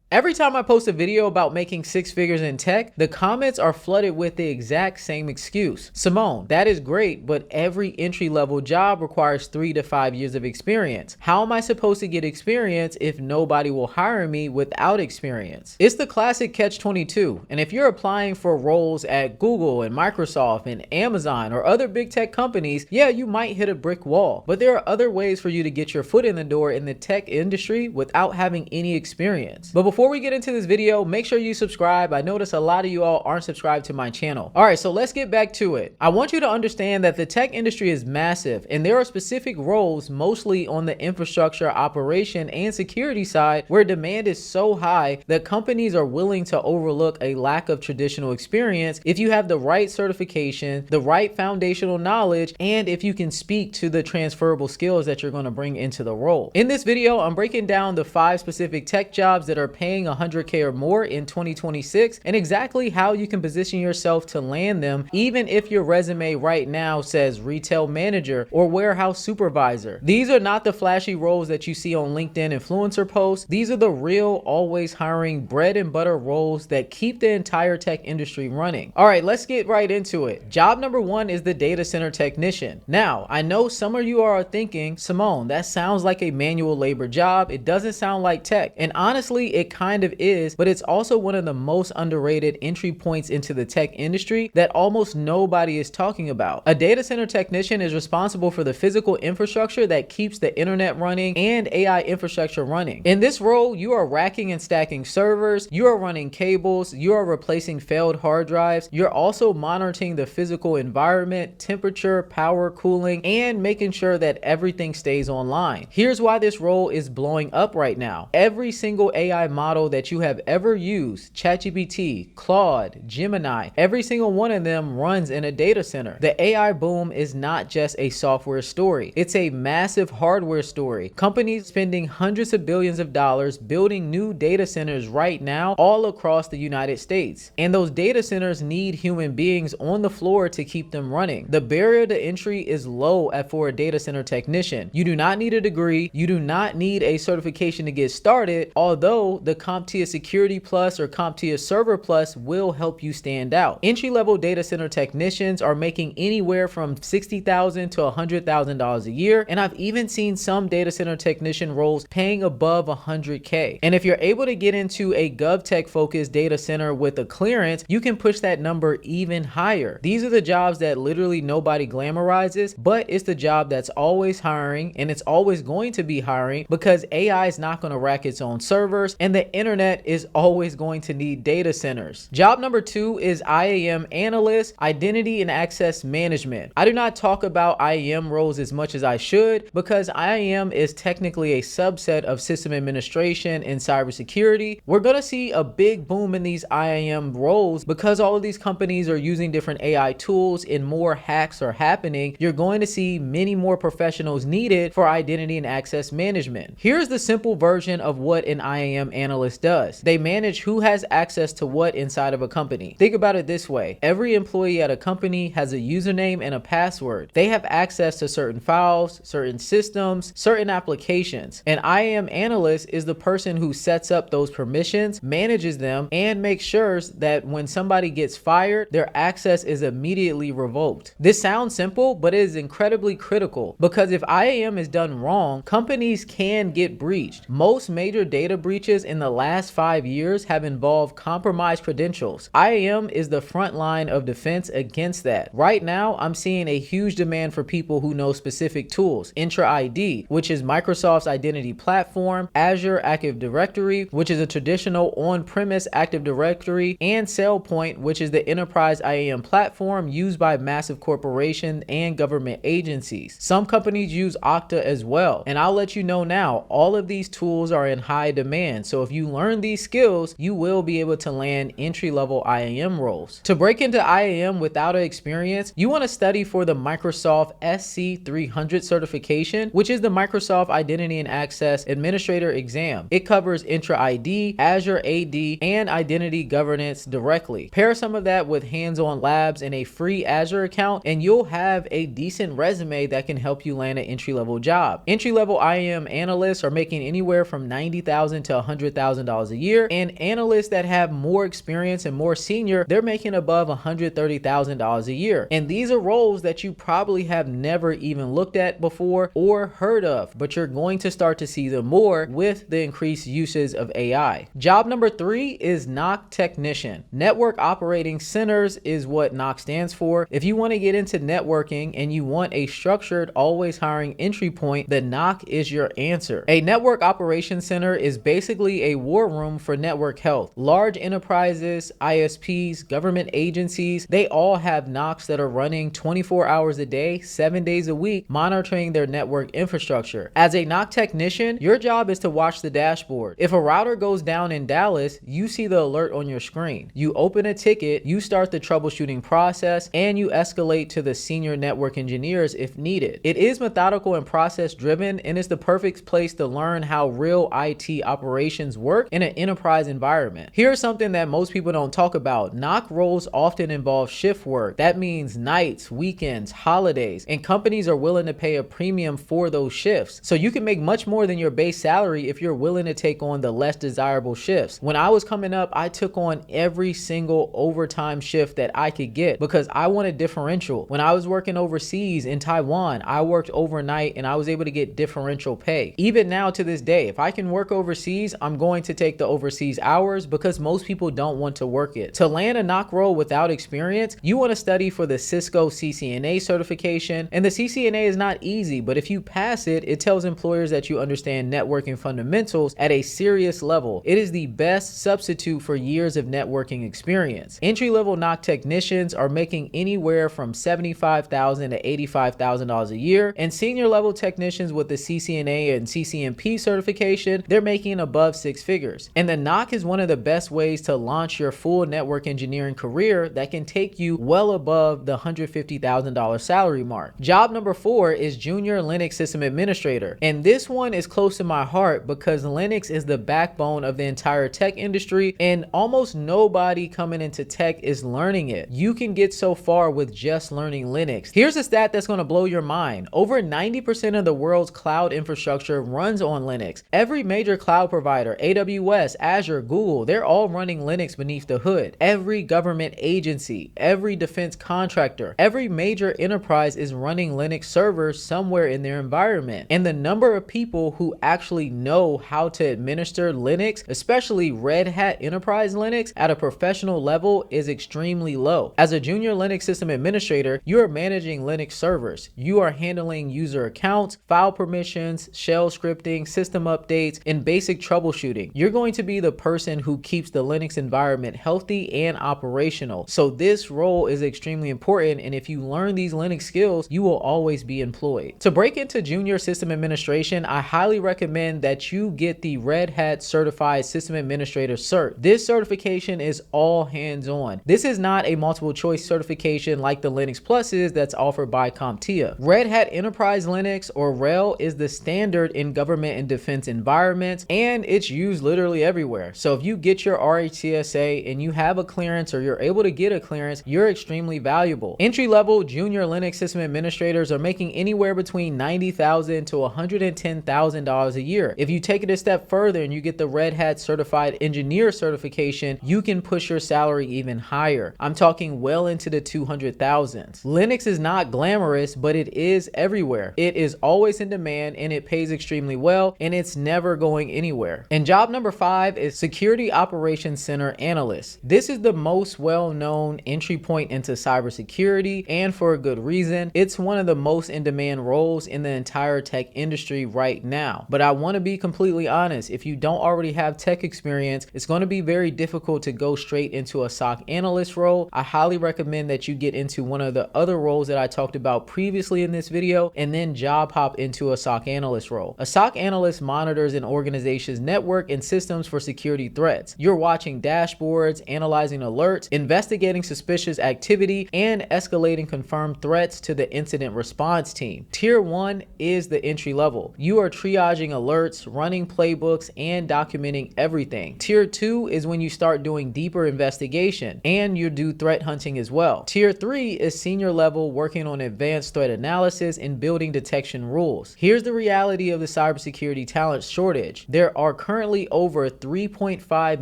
Every time I post a video about making six figures in tech, the comments are flooded with the exact same excuse. Simone, that is great, but every entry-level job requires 3 to 5 years of experience. How am I supposed to get experience if nobody will hire me without experience? It's the classic catch-22, and if you're applying for roles at Google and Microsoft and Amazon or other big tech companies, yeah, you might hit a brick wall, but there are other ways for you to get your foot in the door in the tech industry without having any experience. But before we get into this video, make sure you subscribe. I notice a lot of you all aren't subscribed to my channel. All right, so let's get back to it. I want you to understand that the tech industry is massive, and there are specific roles, mostly on the infrastructure, operation, and security side, where demand is so high that companies are willing to overlook a lack of traditional experience if you have the right certification, the right foundational knowledge, and if you can speak to the transferable skills that you're going to bring into the role. In this video, I'm breaking down the 5 specific tech jobs that are paying 100K or more in 2026 and exactly how you can position yourself to land them, even if your resume right now says retail manager or warehouse supervisor. These are not the flashy roles that you see on LinkedIn influencer posts. These are the real, always hiring, bread and butter roles that keep the entire tech industry running. All right, let's get right into it. Job number 1 is the data center technician. Now, I know some of you are thinking, Simone, that sounds like a manual labor job. It doesn't sound like tech. And honestly, it kind of is, but it's also one of the most underrated entry points into the tech industry that almost nobody is talking about. A data center technician is responsible for the physical infrastructure that keeps the internet running and AI infrastructure running. In this role, you are racking and stacking servers, you are running cables, you are replacing failed hard drives, you're also monitoring the physical environment, temperature, power, cooling, and making sure that everything stays online. Here's why this role is blowing up right now. Every single AI model that you have ever used, ChatGPT, Claude, Gemini, every single one of them runs in a data center. The AI boom is not just a software story. It's a massive hardware story. Companies spending hundreds of billions of dollars building new data centers right now all across the United States. And those data centers need human beings on the floor to keep them running. The barrier to entry is low for a data center technician. You do not need a degree. You do not need a certification to get started, although the CompTIA Security Plus or CompTIA Server Plus will help you stand out. Entry-level data center technicians are making anywhere from $60,000 to $100,000 a year, and I've even seen some data center technician roles paying above 100K. And if you're able to get into a GovTech focused data center with a clearance, you can push that number even higher. These are the jobs that literally nobody glamorizes, but it's the job that's always hiring, and it's always going to be hiring because AI is not going to rack its own servers, and the internet is always going to need data centers. Job number 2 is IAM Analyst, Identity and Access Management. I do not talk about IAM roles as much as I should because IAM is technically a subset of system administration and cybersecurity. We're going to see a big boom in these IAM roles because all of these companies are using different AI tools and more hacks are happening. You're going to see many more professionals needed for identity and access management. Here's the simple version of what an IAM analyst does. They manage who has access to what inside of a company. Think about it this way. Every employee at a company has a username and a password. They have access to certain files, certain systems, certain applications. An IAM analyst is the person who sets up those permissions, manages them, and makes sure that when somebody gets fired, their access is immediately revoked. This sounds simple, but it is incredibly critical because if IAM is done wrong, companies can get breached. Most major data breaches in the last 5 years have involved compromised credentials. IAM is the front line of defense against that. Right now, I'm seeing a huge demand for people who know specific tools. Entra ID, which is Microsoft's identity platform, Azure Active Directory, which is a traditional on-premise Active Directory, and SailPoint, which is the enterprise IAM platform used by massive corporations and government agencies. Some companies use Okta as well, and I'll let you know now, all of these tools are in high demand. So if you learn these skills, you will be able to land entry-level IAM roles. To break into IAM without an experience, you want to study for the Microsoft SC300 certification, which is the Microsoft Identity and Access Administrator exam. It covers Entra ID, Azure AD, and identity governance directly. Pair some of that with hands-on labs and a free Azure account, and you'll have a decent resume that can help you land an entry-level job. Entry-level IAM analysts are making anywhere from $90,000 to $100,000 $100,000 a year, and analysts that have more experience and more senior, they're making above $130,000 a year. And these are roles that you probably have never even looked at before or heard of, but you're going to start to see them more with the increased uses of AI. Job number 3 is NOC Technician. Network Operating Centers is what NOC stands for. If you want to get into networking and you want a structured, always hiring entry point, the NOC is your answer. A Network Operations Center is basically a war room for network health. Large enterprises, ISPs, government agencies, they all have NOCs that are running 24 hours a day, 7 days a week, monitoring their network infrastructure. As a NOC technician, your job is to watch the dashboard. If a router goes down in Dallas, you see the alert on your screen. You open a ticket, you start the troubleshooting process, and you escalate to the senior network engineers if needed. It is methodical and process driven, and it's the perfect place to learn how real IT operations work in an enterprise environment. Here's something that most people don't talk about. NOC roles often involve shift work. That means nights, weekends, holidays, and companies are willing to pay a premium for those shifts. So you can make much more than your base salary if you're willing to take on the less desirable shifts. When I was coming up, I took on every single overtime shift that I could get because I wanted differential. When I was working overseas in Taiwan, I worked overnight and I was able to get differential pay. Even now to this day, if I can work overseas, I'm going to take the overseas hours because most people don't want to work it. To land a NOC role without experience, you want to study for the Cisco CCNA certification, and the CCNA is not easy, but if you pass it, it tells employers that you understand networking fundamentals at a serious level. It is the best substitute for years of networking experience. Entry-level NOC technicians are making anywhere from $75,000 to $85,000 a year, and senior level technicians with the CCNA and CCNP certification, they're making above 6 figures. And the NOC is one of the best ways to launch your full network engineering career that can take you well above the $150,000 salary mark. Job number 4 is Junior Linux System Administrator, and this one is close to my heart because Linux is the backbone of the entire tech industry, and almost nobody coming into tech is learning it. You can get so far with just learning Linux. Here's a stat that's going to blow your mind. Over 90% of the world's cloud infrastructure runs on Linux. Every major cloud provider, AWS, Azure, Google, they're all running Linux beneath the hood. Every government agency, every defense contractor, every major enterprise is running Linux servers somewhere in their environment. And the number of people who actually know how to administer Linux, especially Red Hat Enterprise Linux at a professional level, is extremely low. As a junior Linux system administrator, you are managing Linux servers. You are handling user accounts, file permissions, shell scripting, system updates, and basic troubleshooting. You're going to be the person who keeps the Linux environment healthy and operational. So this role is extremely important, and if you learn these Linux skills, you will always be employed. To break into junior system administration, I highly recommend that you get the Red Hat Certified System Administrator cert. This certification is all hands-on. This is not a multiple choice certification like the Linux Plus is that's offered by CompTIA. Red Hat Enterprise Linux, or RHEL, is the standard in government and defense environments, and it's used literally everywhere. So if you get your RHCSA and you have a clearance, or you're able to get a clearance, you're extremely valuable. Entry-level junior Linux system administrators are making anywhere between $90,000 to $110,000 a year. If you take it a step further and you get the Red Hat Certified Engineer certification, you can push your salary even higher. I'm talking well into the 200,000s. Linux is not glamorous, but it is everywhere. It is always in demand, and it pays extremely well, and it's never going anywhere. And job number 5 is Security Operations Center Analyst. This is the most well-known entry point into cybersecurity, and for a good reason. It's one of the most in-demand roles in the entire tech industry right now. But I want to be completely honest, if you don't already have tech experience, it's going to be very difficult to go straight into a SOC analyst role. I highly recommend that you get into one of the other roles that I talked about previously in this video, and then job hop into a SOC analyst role. A SOC analyst monitors an organization's network and systems for security threats. You're watching dashboards, analyzing alerts, investigating suspicious activity, and escalating confirmed threats to the incident response team. Tier 1 is the entry level. You are triaging alerts, running playbooks, and documenting everything. Tier 2 is when you start doing deeper investigation, and you do threat hunting as well. Tier 3 is senior level, working on advanced threat analysis and building detection rules. Here's the reality of the cybersecurity talent shortage. There are currently currently over 3.5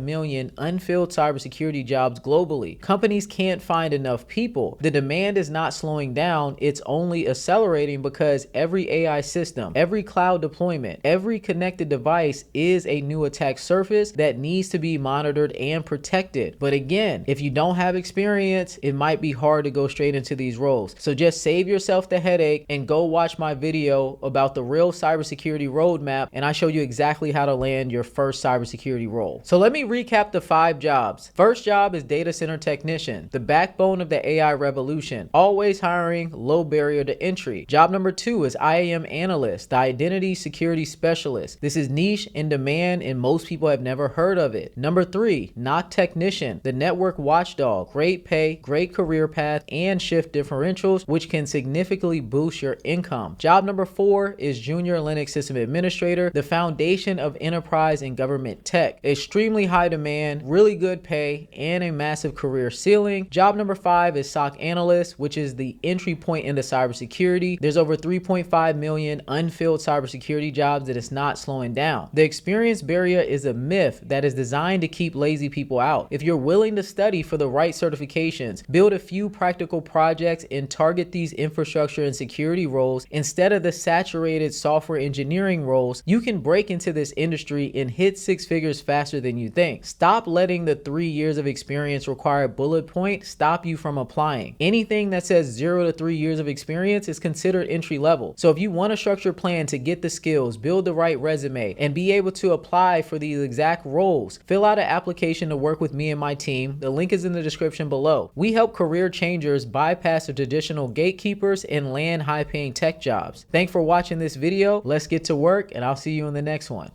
million unfilled cybersecurity jobs globally. Companies can't find enough people. The demand is not slowing down, it's only accelerating because every AI system, every cloud deployment, every connected device is a new attack surface that needs to be monitored and protected. But again, if you don't have experience, it might be hard to go straight into these roles. So just save yourself the headache and go watch my video about the real cybersecurity roadmap, and I show you exactly how to land your first cybersecurity role. So let me recap the 5 jobs. First job is data center technician, the backbone of the AI revolution. Always hiring, low barrier to entry. Job number 2 is IAM Analyst, the identity security specialist. This is niche, in demand, and most people have never heard of it. Number 3, NOC Technician, the network watchdog. Great pay, great career path, and shift differentials, which can significantly boost your income. Job number 4 is Junior Linux System Administrator, the foundation of enterprise and government tech. Extremely high demand, really good pay, and a massive career ceiling. Job number 5 is SOC Analyst, which is the entry point into cybersecurity. There's over 3.5 million unfilled cybersecurity jobs that is not slowing down. The experience barrier is a myth that is designed to keep lazy people out. If you're willing to study for the right certifications, build a few practical projects, and target these infrastructure and security roles instead of the saturated software engineering roles, you can break into this industry and hit 6 figures faster than you think. Stop letting the 3 years of experience required bullet point stop you from applying. Anything that says 0 to 3 years of experience is considered entry level. So if you want a structured plan to get the skills, build the right resume, and be able to apply for these exact roles, fill out an application to work with me and my team. The link is in the description below. We help career changers bypass the traditional gatekeepers and land high-paying tech jobs. Thanks for watching this video. Let's get to work, and I'll see you in the next one.